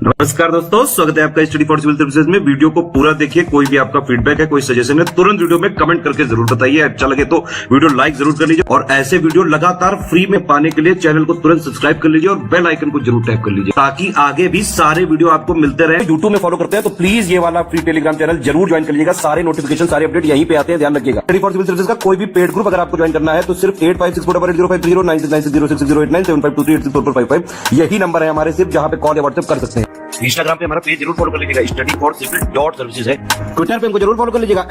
नमस्कार दोस्तों, स्वागत है आपका स्टडी फॉर सिविल सर्विसेज में। वीडियो को पूरा देखिए। कोई भी आपका फीडबैक है, कोई सजेशन है, तुरंत वीडियो में कमेंट करके जरूर बताइए। अच्छा लगे तो वीडियो लाइक जरूर कर लीजिए और ऐसे वीडियो लगातार फ्री में पाने के लिए चैनल को तुरंत सब्सक्राइब कर लीजिए और बेल आइकन को जरूर टैप कर लीजिए ताकि आगे भी सारे वीडियो आपको मिलते रहे। यूट्यूब में फॉलो करते हैं तो प्लीज ये वाला फ्री टेलीग्राम चैनल जरूर ज्वाइन कर लीजिएगा। सारे नोटिफिकेशन, सारे अपडेट यहीं पे आते हैं, ध्यान रखिएगा। स्टडी फॉर सिविल सर्विसेज का कोई भी पेड ग्रुप अगर आपको ज्वाइन करना है तो सिर्फ 8564805096906503860455 यही नंबर है हमारे, सिर्फ जहां पे कॉल या व्हाट्सएप कर सकते हैं। इंस्टाग्राम पे हमारा पेज जरूर फॉलो कर लीजिएगा, स्टडी फॉर सिविल .सर्विसेज है। ट्विटर पे हमको जरूर फॉलो कर लीजिएगा,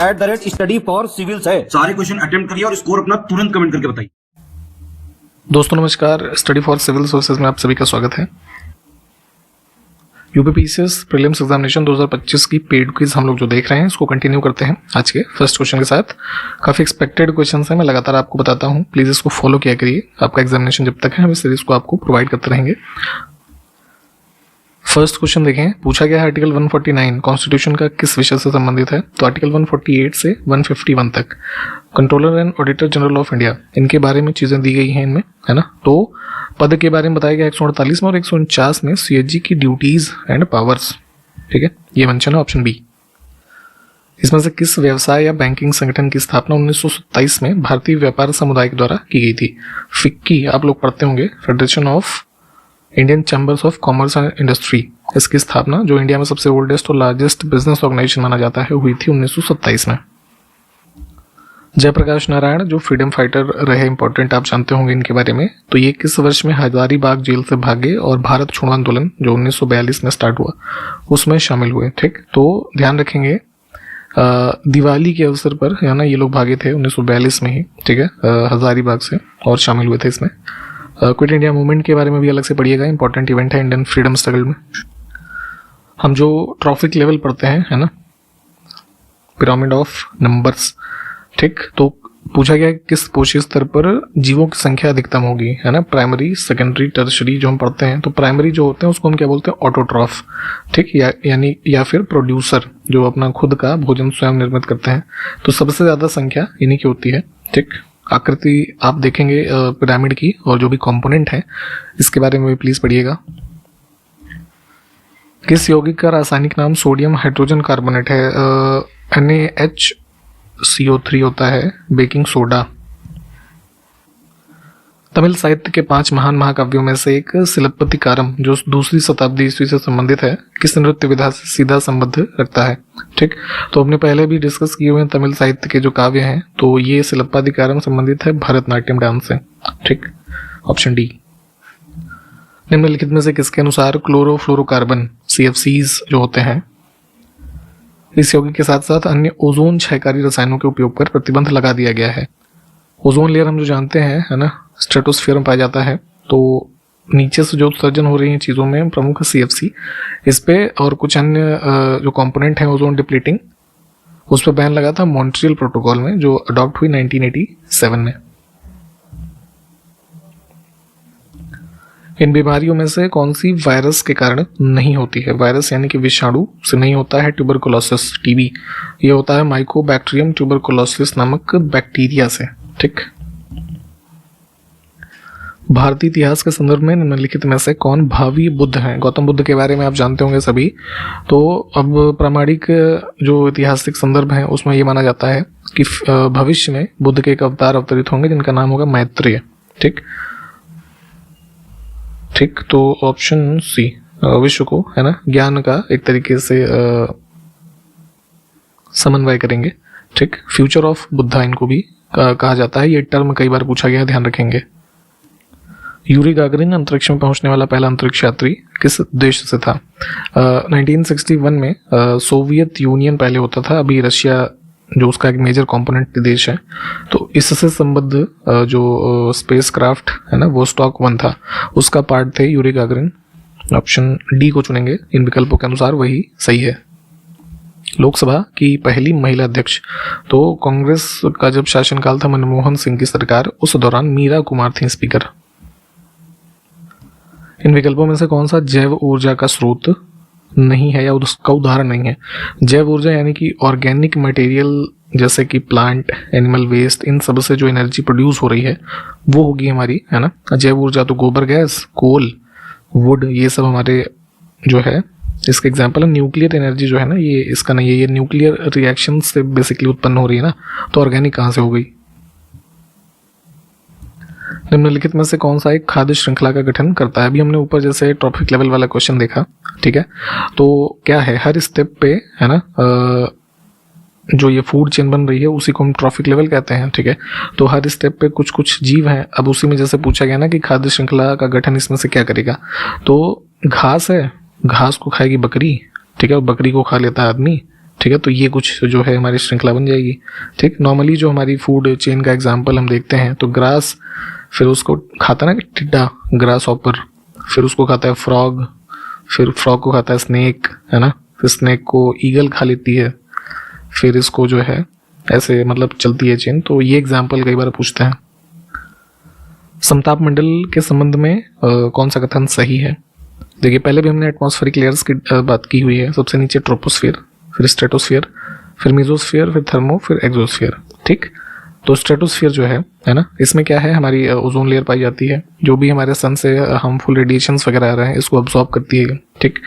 @study for civils है। सारे क्वेश्चन अटेम्प्ट करिए और स्कोर अपना तुरंत कमेंट करके बताइए। दोस्तों नमस्कार, स्टडी फॉर सिविल सर्विसेज में आप सभी का स्वागत है। यूपीपीसीएस प्रीलिम्स एग्जामिनेशन 2025 की पेड क्विज हम लोग जो देख रहे हैं इसको कंटिन्यू करते हैं आज के फर्स्ट क्वेश्चन के साथ। काफी एक्सपेक्टेड क्वेश्चन है, मैं लगातार आपको बताता हूँ, प्लीज इसको फॉलो किया करिए। आपका एग्जामिनेशन जब तक है हम इस सीरीज को आपको प्रोवाइड करते रहेंगे। फर्स्ट क्वेश्चन देखें, पूछा गया है आर्टिकल 149 कॉन्स्टिट्यूशन का किस विषय से संबंधित है। तो आर्टिकल 148 से 151 तक controller and auditor general of India, इनके बारे में चीजें दी गई हैं इनमें, है ना। तो पद के बारे में बताया गया 148 में और 149 में सीएजी की ड्यूटीज एंड पावर्स, ठीक है, ये मेंशन है ऑप्शन बी। इसमें से किस व्यवसाय या बैंकिंग संगठन की स्थापना 1927 में भारतीय व्यापार समुदाय के द्वारा की गई थी। फिक्की आप लोग पढ़ते होंगे, federation of Indian chambers of commerce and industry, इसकी स्थापना जो इंडिया में सबसे ओल्डेस्ट और लार्जेस्ट बिजनेस ऑर्गेनाइजेशन माना जाता है हुई थी 1927 में। जयप्रकाश नारायण जो फ्रीडम फाइटर रहे, इंपॉर्टेंट आप जानते होंगे इनके बारे में। तो ये किस वर्ष में हजारीबाग जेल से भागे और भारत छोड़ो आंदोलन जो 1942 में स्टार्ट हुआ उसमें शामिल हुए, ठीक। तो ध्यान रखेंगे दिवाली के अवसर पर है ना ये लोग भागे थे 1942 में ही, ठीक है, हजारीबाग से, और शामिल हुए थे इसमें। क्विट इंडिया मूवमेंट के बारे में भी अलग से पढ़िएगा, इंपॉर्टेंट इवेंट है इंडियन फ्रीडम स्ट्रगल में। हम जो ट्रॉफिक लेवल पढ़ते हैं, है ना, पिरामिड ऑफ नंबर्स, ठीक। तो पूछा गया किस पोषी स्तर पर जीवों की संख्या अधिकतम होगी, है ना, प्राइमरी, सेकेंडरी, टर्शरी जो हम पढ़ते हैं। तो प्राइमरी जो होते हैं उसको हम क्या बोलते हैं, ऑटोट्रॉफ, ठीक, यानी या फिर प्रोड्यूसर जो अपना खुद का भोजन स्वयं निर्मित करते हैं। तो सबसे ज्यादा संख्या इन्हीं की होती है, ठीक। आकृति आप देखेंगे पिरामिड की और जो भी कंपोनेंट है इसके बारे में भी प्लीज पढ़िएगा। किस यौगिक का रासायनिक नाम सोडियम हाइड्रोजन कार्बोनेट है। NaHCO3 होता है, बेकिंग सोडा। तमिल साहित्य के 5 महान महाकाव्यों में से एक सिलप्पतिकारम जो 2वीं शताब्दी ईस्वी से संबंधित है किस नृत्य विधा से सीधा संबंध रखता है, ठीक। तो हमने पहले भी डिस्कस किए हुए तमिल साहित्य के जो काव्य हैं, तो ये सिलप्पतिकारम संबंधित है भरतनाट्यम डांस से, ठीक, ऑप्शन डी। निम्नलिखित में से किसके अनुसार क्लोरोफ्लोरोकार्बन CFCs जो होते हैं इस यौगिक के साथ साथ अन्य ओजोन क्षयकारी रसायनों के उपयोग पर प्रतिबंध लगा दिया गया है। ओजोन लेयर हम जो जानते हैं, है ना, स्ट्रेटोस्फीयर में पाया जाता है। तो नीचे से जो उत्सर्जन हो रही है चीजों में प्रमुख CFC, इस पे और कुछ अन्य जो कंपोनेंट है ओजोन डिप्लीटिंग, उस पर बैन लगा था मॉन्ट्रियल प्रोटोकॉल में जो अडॉप्ट हुई 1987 में। इन बीमारियों में से कौन सी वायरस के कारण नहीं होती है। वायरस यानी कि विषाणु से नहीं होता है ट्यूबरकुलोसिस, TB, ये होता है माइकोबैक्टीरियम ट्यूबरकुलोसिस नामक बैक्टीरिया से, ठीक। भारतीय इतिहास के संदर्भ में निम्नलिखित में से कौन भावी बुद्ध हैं। गौतम बुद्ध के बारे में आप जानते होंगे सभी। तो अब प्रामाणिक जो ऐतिहासिक संदर्भ है उसमें ये माना जाता है कि भविष्य में बुद्ध के एक अवतार अवतरित होंगे जिनका नाम होगा मैत्रेय, ठीक, ठीक। तो ऑप्शन सी, विश्व को, है ना, ज्ञान का एक तरीके से समन्वय करेंगे, ठीक। फ्यूचर ऑफ बुद्धा इनको भी कहा जाता है, ये टर्म कई बार पूछा गया, ध्यान रखेंगे। यूरी गागरिन अंतरिक्ष में पहुंचने वाला पहला अंतरिक्ष यात्री किस देश से था। 1961 में सोवियत यूनियन पहले होता था, अभी रशिया जो उसका एक मेजर कंपोनेंट देश है। तो इससे संबद्ध जो स्पेस क्राफ्ट है ना, वोस्टॉक 1 था, उसका पार्ट थे यूरी गागरिन। ऑप्शन डी को चुनेंगे इन विकल्पों के अनुसार, वही सही है। लोकसभा की पहली महिला अध्यक्ष, तो कांग्रेस का जब शासनकाल था मनमोहन सिंह की सरकार, उस दौरान मीरा कुमार थी स्पीकर। इन विकल्पों में से कौन सा जैव ऊर्जा का स्रोत नहीं है या उसका उदाहरण नहीं है। जैव ऊर्जा यानी कि ऑर्गेनिक मटेरियल जैसे कि प्लांट, एनिमल वेस्ट, इन सब से जो एनर्जी प्रोड्यूस हो रही है वो होगी हमारी, है ना। जैव ऊर्जा तो गोबर गैस, कोल, वुड, ये सब हमारे जो है इसका एग्जांपल है न्यूक्लियर एनर्जी जो है ना, ये इसका नहीं है, ये न्यूक्लियर रिएक्शन से बेसिकली उत्पन्न हो रही है ना, तो ऑर्गेनिक कहाँ से हो गई। निम्नलिखित में से कौन सा एक खाद्य श्रृंखला का गठन करता है। अभी हमने ऊपर जैसे ट्रॉफिक लेवल वाला क्वेश्चन देखा, ठीक है, तो क्या है हर स्टेप पे है ना जो ये फूड चेन बन रही है उसी को हम ट्रॉफिक लेवल कहते हैं, ठीक है। तो हर स्टेप पे कुछ कुछ जीव हैं। अब उसी में जैसे पूछा गया ना कि खाद्य श्रृंखला का गठन इसमें से क्या करेगा, तो घास है, घास को खाएगी बकरी, ठीक है, और बकरी को खा लेता है आदमी, ठीक है, तो ये कुछ जो है हमारी श्रृंखला बन जाएगी, ठीक। नॉर्मली जो हमारी फूड चेन का एग्जाम्पल हम देखते हैं तो ग्रास, फिर उसको खाता ना टिड्डा, ग्रास ऑपर, फिर उसको खाता है फ्रॉग, फिर फ्रॉग को खाता है स्नेक, है ना, फिर स्नेक को ईगल खा लेती है, फिर इसको जो है ऐसे मतलब चलती है चेन। तो ये एग्जाम्पल कई बार पूछते हैं। समताप मंडल के संबंध में कौन सा कथन सही है। देखिए पहले भी हमने एटमॉस्फेरिक लेयर्स की बात की हुई है। सबसे नीचे ट्रोपोस्फियर, फिर स्ट्रेटोस्फियर, फिर मेसोस्फियर, फिर थर्मो, फिर एक्सोस्फियर, ठीक। तो स्ट्रेटोस्फियर जो है ना, इसमें क्या है हमारी ओजोन लेयर पाई जाती है, जो भी हमारे सन से हार्मफुल रेडिएशंस वगैरह आ रहे हैं इसको अब्सॉर्ब करती है, ठीक।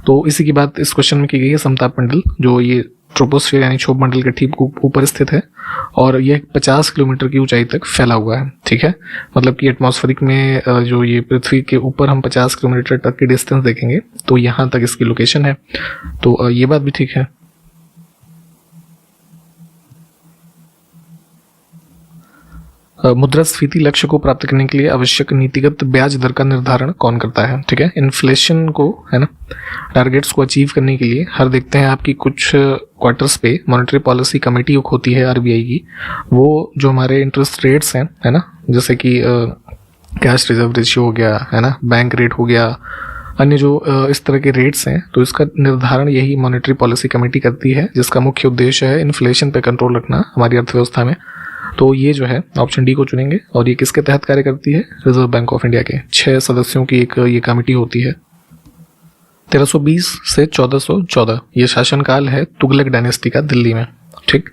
तो इसी की बात इस क्वेश्चन में की गई है। समताप मंडल जो ये ट्रोपोस्फियर यानी क्षोभ मंडल के ठीक ऊपर स्थित है और ये 50 किलोमीटर की ऊंचाई तक फैला हुआ है, ठीक है। मतलब कि एटमॉस्फेरिक में जो ये पृथ्वी के ऊपर हम 50 किलोमीटर तक की डिस्टेंस देखेंगे तो यहाँ तक इसकी लोकेशन है, तो ये बात भी ठीक है। मुद्रास्फीति लक्ष्य को प्राप्त करने के लिए आवश्यक नीतिगत ब्याज दर का निर्धारण कौन करता है, ठीक है। इन्फ्लेशन को है ना टारगेट्स को अचीव करने के लिए हर देखते हैं आपकी कुछ क्वार्टर्स पे मॉनेटरी पॉलिसी कमेटी होती है आरबीआई की, वो जो हमारे इंटरेस्ट रेट्स हैं है ना, जैसे कि कैश रिजर्व रेशियो हो गया है ना, बैंक रेट हो गया, अन्य जो इस तरह के रेट्स हैं, तो इसका निर्धारण यही मॉनेटरी पॉलिसी कमेटी करती है, जिसका मुख्य उद्देश्य है इन्फ्लेशन पे कंट्रोल रखना हमारी अर्थव्यवस्था में। तो ये जो है ऑप्शन डी को चुनेंगे। और ये किसके तहत कार्य करती है, रिजर्व बैंक ऑफ इंडिया के 6 सदस्यों की एक ये कमेटी होती है। 1320 से 1414 ये शासनकाल है तुगलक डायनेस्टी का दिल्ली में, ठीक।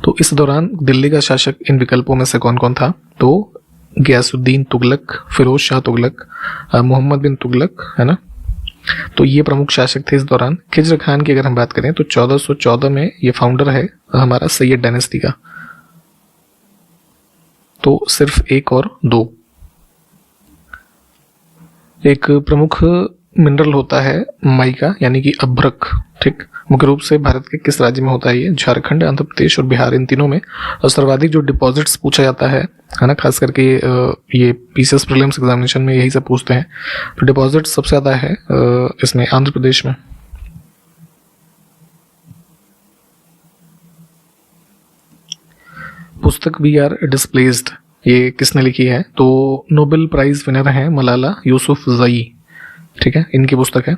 तो इस दौरान दिल्ली का शासक इन विकल्पों में से कौन कौन था, तो गयासुद्दीन तुगलक, फिरोज शाह तुगलक, मोहम्मद बिन तुगलक, है ना। तो ये प्रमुख शासक थे इस दौरान। खिज्र खान की अगर हम बात करें तो 1414 में ये फाउंडर है हमारा सैयद डायनेस्टी का। तो सिर्फ 1 और 2। एक प्रमुख मिनरल होता है माइका यानी कि अभ्रक, ठीक। मुख्य रूप से भारत के किस राज्य में होता है ये, झारखंड, आंध्र प्रदेश और बिहार, इन तीनों में। और सर्वाधिक जो डिपॉजिट्स पूछा जाता है ना, खास करके ये पीसीएस प्रीलिम्स एग्जामिनेशन में यही सब पूछते हैं, तो डिपॉजिट सबसे ज्यादा है इसमें आंध्र प्रदेश में। पुस्तक वी आर डिस्प्लेस्ड ये किसने लिखी है, तो नोबेल प्राइज विनर है मलाला यूसुफजई, ठीक है, इनकी पुस्तक है।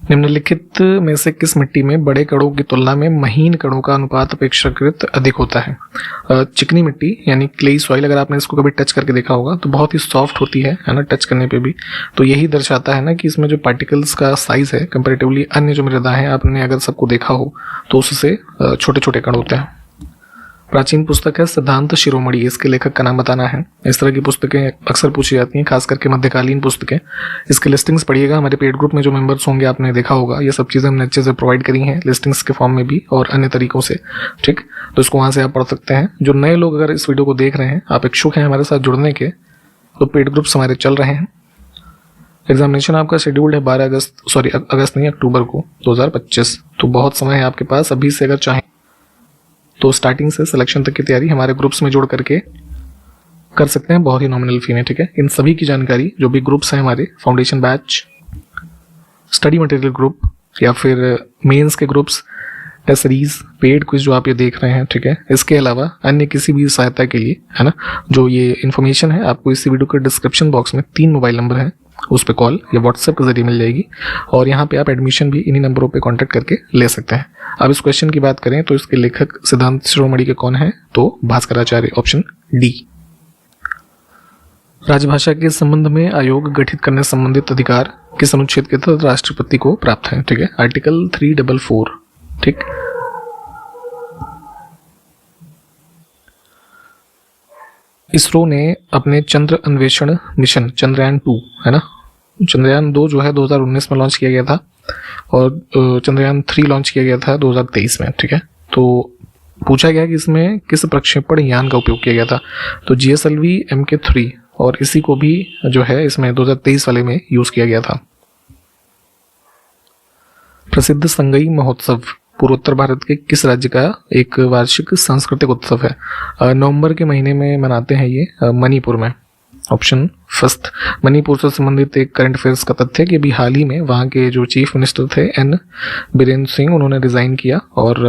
निम्नलिखित में से किस मिट्टी में बड़े कणों की तुलना में महीन कणों का अनुपात अपेक्षाकृत अधिक होता है। चिकनी मिट्टी यानी क्लेई सॉइल, अगर आपने इसको कभी टच करके देखा होगा तो बहुत ही सॉफ्ट होती है ना, टच करने पे भी। तो यही दर्शाता है ना कि इसमें जो पार्टिकल्स का साइज है कंपैरेटिवली अन्य जो मृदा है, आपने अगर सबको देखा हो तो उससे छोटे छोटे कण होते हैं। प्राचीन पुस्तक है सिद्धांत शिरोमणि, इसके लेखक का नाम बताना है। इस तरह की पुस्तकें अक्सर पूछी जाती हैं, खास करके मध्यकालीन पुस्तकें। इसके लिस्टिंग्स पढ़िएगा, हमारे पेड ग्रुप में जो मेंबर्स होंगे आपने देखा होगा, ये सब चीज़ें हमने अच्छे से प्रोवाइड करी हैं लिस्टिंग्स के फॉर्म में भी और अन्य तरीकों से, ठीक। तो इसको वहाँ से आप पढ़ सकते हैं। जो नए लोग अगर इस वीडियो को देख रहे हैं, आप इच्छुक हैं हमारे साथ जुड़ने के, तो पेड ग्रुप्स हमारे चल रहे हैं। एग्जामिनेशन आपका शेड्यूल्ड है अगस्त नहीं, अक्टूबर को 2025। तो बहुत समय है आपके पास, अभी से अगर चाहें तो स्टार्टिंग से सिलेक्शन तक की तैयारी हमारे ग्रुप्स में जोड़ करके कर सकते हैं, बहुत ही नॉमिनल फी में, ठीक है। इन सभी की जानकारी जो भी ग्रुप्स हैं हमारे, foundation batch, study material group या फिर मेंस के groups, test series, paid quiz जो आप ये देख रहे हैं, ठीक है, इसके अलावा अन्य किसी भी सहायता के लिए, है ना, जो ये इन्फॉर्मेशन है आपको इस वीडियो के डिस्क्रिप्शन बॉक्स में 3 मोबाइल नंबर हैं, उस पर कॉल या व्हाट्सएप के जरिए मिल जाएगी। और यहाँ पे आप एडमिशन भी इन्हीं नंबरों पे कांटेक्ट करके ले सकते हैं। अब इस क्वेश्चन की बात करें तो इसके लेखक सिद्धांत शिरोमणि के कौन है, तो भास्कराचार्य, ऑप्शन डी। राजभाषा के संबंध में आयोग गठित करने संबंधित अधिकार किस अनुच्छेद के तहत राष्ट्रपति को प्राप्त है, ठीक है, आर्टिकल 344, ठीक। इसरो ने अपने चंद्र अन्वेषण मिशन चंद्रयान 2, है ना, चंद्रयान 2 जो है 2019 में लॉन्च किया गया था और चंद्रयान 3 लॉन्च किया गया था 2023 में। ठीक है, तो पूछा गया कि इसमें किस प्रक्षेपण यान का उपयोग किया गया था, तो GSLV Mk3, और इसी को भी जो है इसमें 2023 वाले में यूज किया गया था। प्रसिद्ध संगई महोत्सव पूर्वोत्तर भारत के किस राज्य का एक वार्षिक सांस्कृतिक उत्सव है? नवंबर के महीने में मनाते हैं ये मणिपुर में। Option first. मणिपुर से संबंधित एक करंट अफेयर्स का तथ्य कि अभी हाल ही में वहाँ के जो चीफ मिनिस्टर थे N बीरेन्द्र सिंह, उन्होंने रिजाइन किया और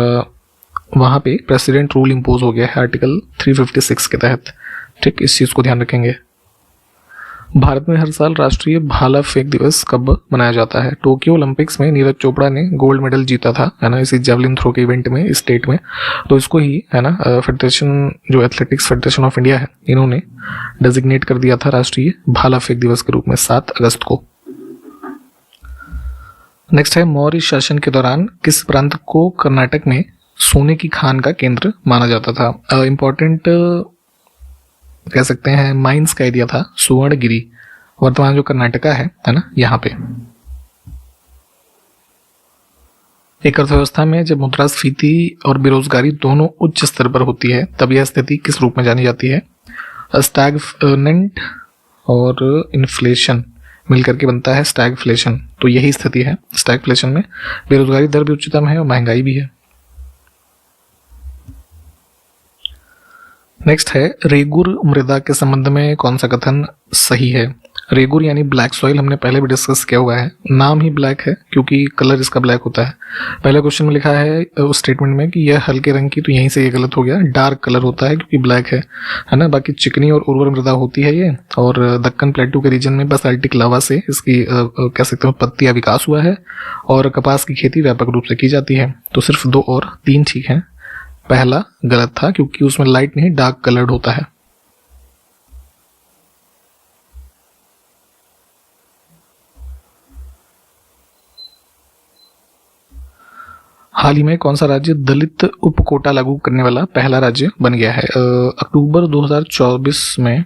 वहाँ पे प्रेसिडेंट रूल इम्पोज हो गया है आर्टिकल 356 के तहत। ठीक, इस चीज़ को ध्यान रखेंगे। भारत में हर साल राष्ट्रीय भाला फेंक दिवस कब मनाया जाता है? टोक्यो ओलंपिक्स में नीरज चोपड़ा ने गोल्ड मेडल जीता था, है ना, इसी जेवलिन थ्रो के इवेंट में, इस स्टेट में। तो इसको ही, है ना, फेडरेशन जो एथलेटिक्स फेडरेशन ऑफ इंडिया है, इन्होंने डेजिग्नेट कर दिया था राष्ट्रीय भाला फेंक दिवस के रूप में 7 अगस्त को। नेक्स्ट है, मौर्य शासन के दौरान किस प्रांत को कर्नाटक में सोने की खान का केंद्र माना जाता था? इंपॉर्टेंट कह सकते हैं माइंस का एरिया था सुवर्णगिरी, वर्तमान जो कर्नाटका है ना, यहाँ पे। एक अर्थव्यवस्था में जब मुद्रास्फीति और बेरोजगारी दोनों उच्च स्तर पर होती है तब यह स्थिति किस रूप में जानी जाती है? स्टैगफ्लेशन और इन्फ्लेशन मिलकर के बनता है स्टैगफ्लेशन। तो यही स्थिति है स्टैगफ्लेशन में, बेरोजगारी दर भी उच्चतम है और महंगाई भी है। नेक्स्ट है, रेगुर मृदा के संबंध में कौन सा कथन सही है? रेगुर यानी ब्लैक सॉइल हमने पहले भी डिस्कस किया हुआ है, नाम ही ब्लैक है क्योंकि कलर इसका ब्लैक होता है। पहले क्वेश्चन में लिखा है उस स्टेटमेंट में कि यह हल्के रंग की, तो यहीं से ये गलत हो गया, डार्क कलर होता है क्योंकि ब्लैक है ना। बाकी चिकनी और उर्वर मृदा होती है ये, और दक्कन प्लेटू के रीजन में बासाल्टिक लावा से इसकी कह सकते हो उत्पत्ति या विकास हुआ है, और कपास की खेती व्यापक रूप से की जाती है। तो सिर्फ 2 और 3 ठीक है, पहला गलत था क्योंकि उसमें लाइट नहीं डार्क कलर्ड होता है। हाल ही में कौन सा राज्य दलित उपकोटा लागू करने वाला पहला राज्य बन गया है? अक्टूबर 2024 में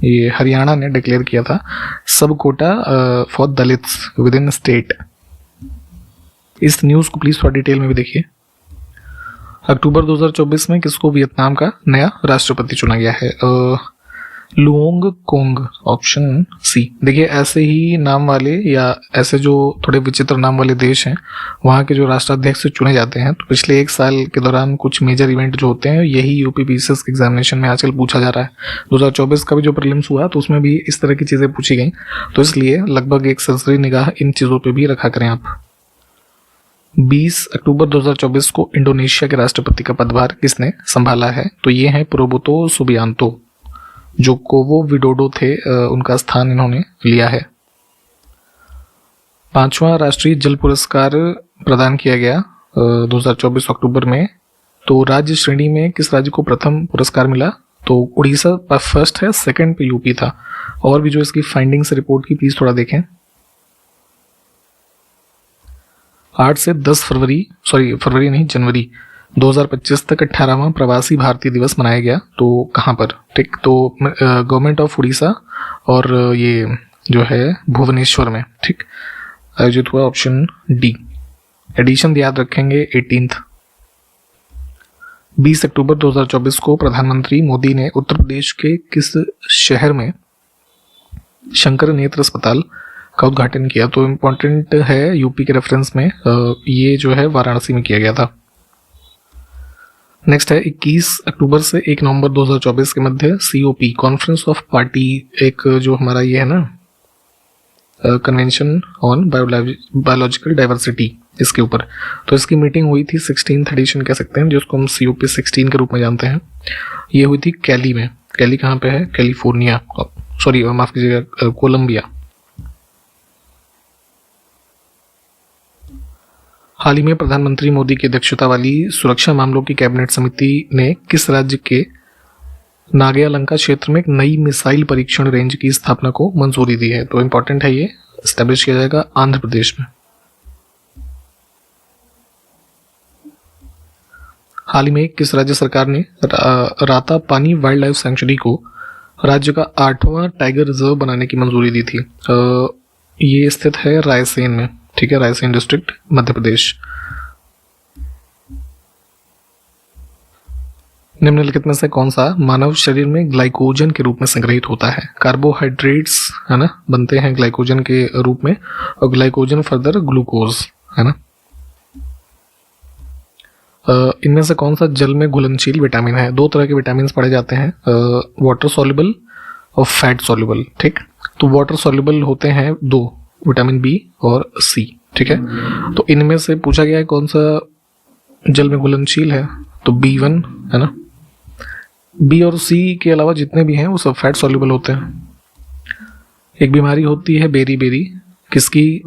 ये हरियाणा ने डिक्लेयर किया था सब Kota for Dalits with in state. इस न्यूज को प्लीज थोड़ा डिटेल में भी देखिए। अक्टूबर 2024 में किसको वियतनाम का नया राष्ट्रपति चुना गया है? Luong Cuong, option C. देखिए, ऐसे ही नाम वाले या ऐसे जो थोड़े विचित्र नाम वाले देश हैं, वहाँ के जो राष्ट्राध्यक्ष चुने जाते हैं, तो पिछले 1 साल के दौरान कुछ मेजर इवेंट जो होते हैं यही यूपीपीसीएस के एग्जामिनेशन में आजकल पूछा जा रहा है। 2024 का भी जो प्रीलिम्स हुआ तो उसमें भी इस तरह की चीजें पूछी गई, तो इसलिए लगभग एक सरसरी निगाह इन चीजों पर भी रखा करें आप। 20 अक्टूबर 2024 को इंडोनेशिया के राष्ट्रपति का पदभार किसने संभाला है? तो ये हैं प्रोबोतो सुबियांतो, जो कोवो विडोडो थे, उनका स्थान इन्होंने लिया है। 5वां राष्ट्रीय जल पुरस्कार प्रदान किया गया 2024 अक्टूबर में। तो राज्य श्रेणी में किस राज्य को प्रथम पुरस्कार मिला? तो उड़ीसा फर्स्ट है, सेकंड पे यूपी था। और भी जो इसकी फाइंडिंग्स रिपोर्ट की प्लीज थोड़ा देखें। 8 से 10 फरवरी 2025 तक 18वां प्रवासी भारतीय दिवस मनाया गया। तो कहाँ पर? ठीक, तो गवर्नमेंट ऑफ उड़ीसा और ये जो है भुवनेश्वर में, ठीक, आयोजित हुआ, ऑप्शन डी। एडिशन याद रखेंगे 18th। 20 अक्टूबर 2024 को प्रधानमंत्री मोदी ने उत्तर प्रदेश के किस शहर में शंकर नेत्र अस्पताल का उद्घाटन किया? तो इम्पोर्टेंट है यूपी के रेफरेंस में, ये जो है वाराणसी में किया गया था। नेक्स्ट है 21 अक्टूबर से 1 नवंबर 2024 के मध्य COP कॉन्फ्रेंस ऑफ पार्टी, एक जो हमारा ये है ना कन्वेंशन ऑन बायोलॉजिकल डाइवर्सिटी, इसके ऊपर, तो इसकी मीटिंग हुई थी 16th एडिशन कह सकते हैं, जिसको हम COP 16 के रूप में जानते हैं। ये हुई थी कैली में। कैली कहाँ पे है? कैलिफोर्निया, सॉरी माफ कीजिएगा, कोलंबिया। हाल ही में प्रधानमंत्री मोदी की अध्यक्षता वाली सुरक्षा मामलों की कैबिनेट समिति ने किस राज्य के नागयालंका क्षेत्र में एक नई मिसाइल परीक्षण रेंज की स्थापना को मंजूरी दी है? तो इंपॉर्टेंट है, ये एस्टेब्लिश किया जाएगा आंध्र प्रदेश में। हाल ही में किस राज्य सरकार ने राता पानी वाइल्ड लाइफ सेंचुरी को राज्य का 8वां टाइगर रिजर्व बनाने की मंजूरी दी थी? ये स्थित है रायसेन में, ठीक है, रायसेन डिस्ट्रिक्ट, मध्य प्रदेश। निम्नलिखित में से कौन सा मानव शरीर में ग्लाइकोजन के रूप में संग्रहित होता है? कार्बोहाइड्रेट्स है ना बनते हैं ग्लाइकोजन के रूप में, और ग्लाइकोजन फर्दर ग्लूकोज है ना। इनमें से कौन सा जल में घुलनशील विटामिन है? दो तरह के विटामिन पढ़े जाते हैं, वाटर सॉल्युबल और फैट सॉल्युबल, ठीक। तो वाटर सॉल्युबल होते हैं दो, विटामिन बी और सी, ठीक है। तो इनमें से पूछा गया है कौन सा जल में घुलनशील है, तो B1 है ना। बी और सी के अलावा जितने भी हैं वो सब फैट सॉल्युबल होते हैं। एक बीमारी होती है बेरी, किसकी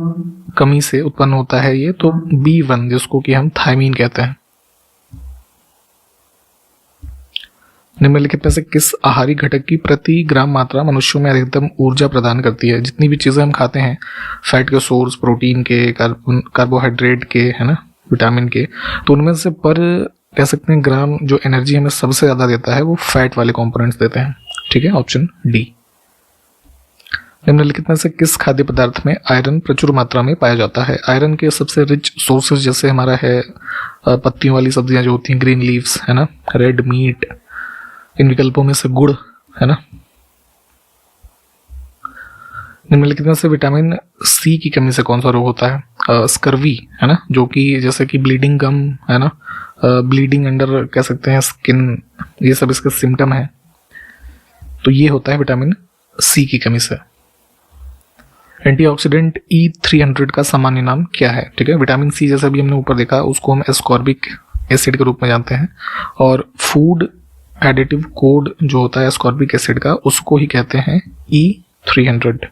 कमी से उत्पन्न होता है ये, तो B1, जिसको कि हम थायमीन कहते हैं। निम्नलिखित में से किस आहारी घटक की प्रति ग्राम मात्रा मनुष्यों में अधिकतम ऊर्जा प्रदान करती है? जितनी भी चीजें हम खाते हैं, फैट के सोर्स, प्रोटीन के, कार्बोहाइड्रेट के, है ना, विटामिन के, तो उनमें से पर कह सकते हैं ग्राम जो एनर्जी हमें सबसे ज्यादा देता है वो फैट वाले कंपोनेंट्स देते हैं, ठीक है, ऑप्शन डी। निम्नलिखित में से किस खाद्य पदार्थ में आयरन प्रचुर मात्रा में पाया जाता है? आयरन के सबसे रिच सोर्सेज जैसे हमारा है पत्तियों वाली सब्जियां जो होती हैं, ग्रीन लीव्स है ना, रेड मीट, इन विकल्पों में से गुड़ है ना। निम्नलिखित में से विटामिन सी की कमी से कौन सा रोग होता है? स्कर्वी है ना, जो कि जैसे कि ब्लीडिंग गम है ना, ब्लीडिंग अंडर कह सकते हैं स्किन, ये सब इसके सिम्टम है। तो ये होता है विटामिन सी की कमी से। एंटीऑक्सीडेंट E300 का सामान्य नाम क्या है? ठीक है, विटामिन सी जैसा भी हमने ऊपर देखा उसको हम एस्कॉर्बिक एसिड के रूप में जानते हैं, और फूड एडिटिव कोड जो होता है एस्कॉर्बिक एसिड का, उसको ही कहते हैं E300।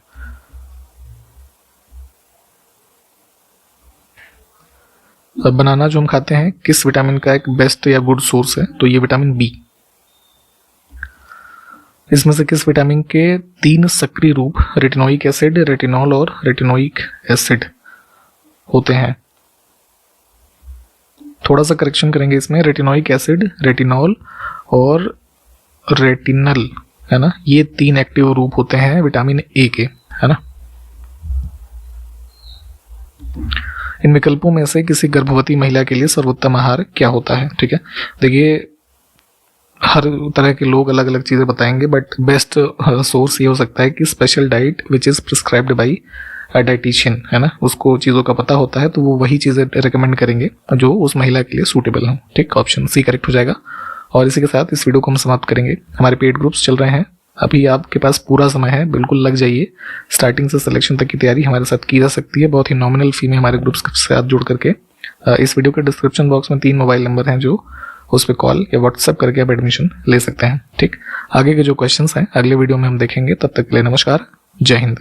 बनाना जो हम खाते हैं किस विटामिन का एक बेस्ट या गुड सोर्स है? तो ये विटामिन बी। इसमें से किस विटामिन के 3 सक्रिय रूप रेटिनोइक एसिड, रेटिनॉल और रेटिनोइक एसिड होते हैं? थोड़ा सा करेक्शन करेंगे इसमें, रेटिनोइक एसिड, रेटिनॉल और रेटिनल है ना, ये 3 एक्टिव रूप होते हैं विटामिन ए के, है ना। इन विकल्पों में से किसी गर्भवती महिला के लिए सर्वोत्तम आहार क्या होता है? ठीक है, देखिए हर तरह के लोग अलग अलग चीजें बताएंगे, बट बेस्ट सोर्स ये हो सकता है कि special diet which is prescribed by dietitian, है ना, उसको चीज़ों का पता होता है तो वो वही चीज़ें रिकमेंड करेंगे जो उस महिला के लिए सूटेबल हो। ठीक, ऑप्शन सी करेक्ट हो जाएगा। और इसी के साथ इस वीडियो को हम समाप्त करेंगे। हमारे पेड ग्रुप्स चल रहे हैं, अभी आपके पास पूरा समय है, बिल्कुल लग जाइए। स्टार्टिंग से सिलेक्शन तक की तैयारी हमारे साथ की जा सकती है, बहुत ही नॉमिनल फी में हमारे ग्रुप्स के साथ जुड़ करके। इस वीडियो के डिस्क्रिप्शन बॉक्स में 3 मोबाइल नंबर हैं जो उस पर कॉल या व्हाट्सएप करके आप एडमिशन ले सकते हैं। ठीक, आगे के जो क्वेश्चंस हैं अगले वीडियो में हम देखेंगे। तब तक के लिए नमस्कार, जय हिंद।